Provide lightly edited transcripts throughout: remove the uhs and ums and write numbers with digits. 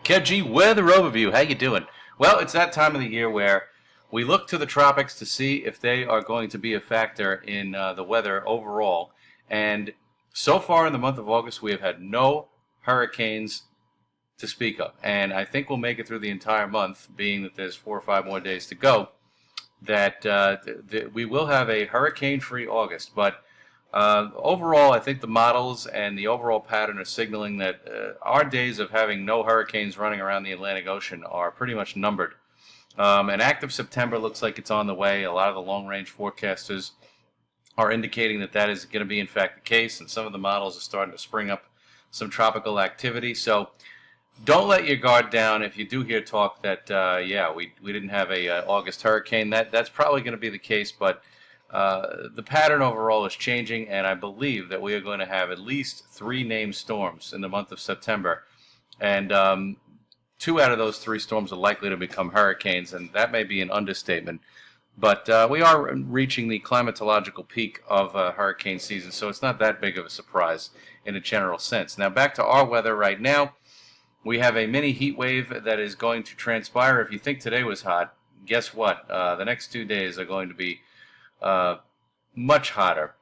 Kev Weather Overview. How you doing? Well, it's that time of the year where we look to the tropics to see if they are going to be a factor in the weather overall. And so far in the month of August, we have had no hurricanes to speak of. And I think we'll make it through the entire month, being that there's 4 or 5 more days to go, that we will have a hurricane-free August. But overall, I think the models and the overall pattern are signaling that our days of having no hurricanes running around the Atlantic Ocean are pretty much numbered. An active September looks like it's on the way. A lot of the long-range forecasters are indicating that that is going to be, in fact, the case, and some of the models are starting to spring up some tropical activity. So don't let your guard down if you do hear talk that, yeah, we didn't have a August hurricane. That's probably going to be the case, but the pattern overall is changing, and I believe that we are going to have at least 3 named storms in the month of September. And 2 out of those 3 storms are likely to become hurricanes, and that may be an understatement. But we are reaching the climatological peak of hurricane season, so it's not that big of a surprise in a general sense. Now back to our weather right now. We have a mini heat wave that is going to transpire. If you think today was hot, guess what? The next 2 days are going to be much hotter.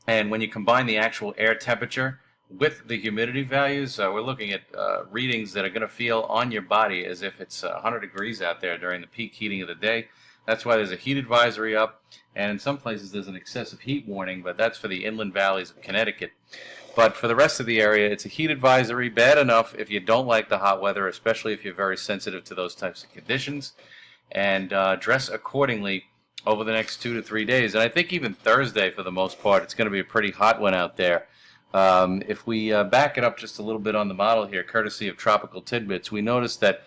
And when you combine the actual air temperature with the humidity values, we're looking at readings that are going to feel on your body as if it's 100 degrees out there during the peak heating of the day. That's why there's a heat advisory up, and in some places there's an excessive heat warning, but that's for the inland valleys of Connecticut. But for the rest of the area, it's a heat advisory, bad enough if you don't like the hot weather, especially if you're very sensitive to those types of conditions, and dress accordingly over the next 2 to 3 days. And I think even Thursday, for the most part, it's going to be a pretty hot one out there. If we back it up just a little bit on the model here, courtesy of Tropical Tidbits, we notice that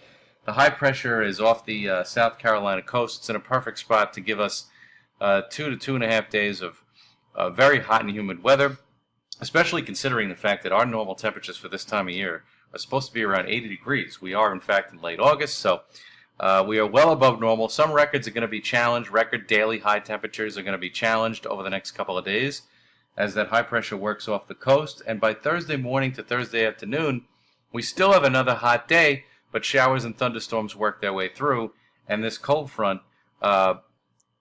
the high pressure is off the South Carolina coast. It's in a perfect spot to give us 2 to 2.5 days of very hot and humid weather, especially considering the fact that our normal temperatures for this time of year are supposed to be around 80 degrees. We are, in fact, in late August, so we are well above normal. Some records are going to be challenged. Record daily high temperatures are going to be challenged over the next couple of days as that high pressure works off the coast. And by Thursday morning to Thursday afternoon, we still have another hot day, but showers and thunderstorms work their way through, and this cold front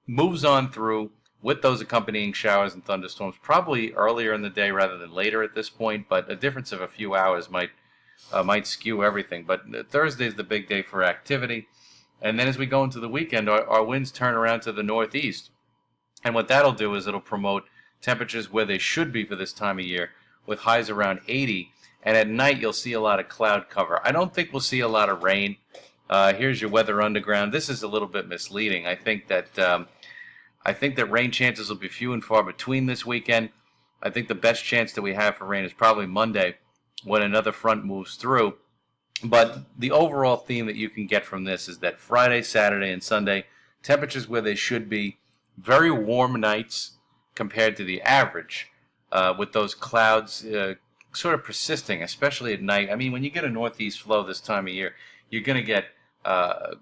moves on through with those accompanying showers and thunderstorms, probably earlier in the day rather than later at this point, but a difference of a few hours might skew everything. But Thursday is the big day for activity. And then as we go into the weekend, our winds turn around to the northeast. And what that'll do is it'll promote temperatures where they should be for this time of year, with highs around 80. And at night, you'll see a lot of cloud cover. I don't think we'll see a lot of rain. Here's your weather underground. This is a little bit misleading. I think that rain chances will be few and far between this weekend. I think the best chance that we have for rain is probably Monday, when another front moves through. But the overall theme that you can get from this is that Friday, Saturday, and Sunday, temperatures where they should be, very warm nights compared to the average, with those clouds sort of persisting, especially at night. I mean, when you get a northeast flow this time of year, you're going to get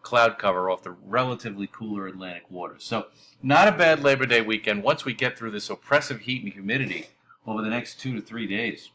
cloud cover off the relatively cooler Atlantic waters. So not a bad Labor Day weekend once we get through this oppressive heat and humidity over the next 2 to 3 days.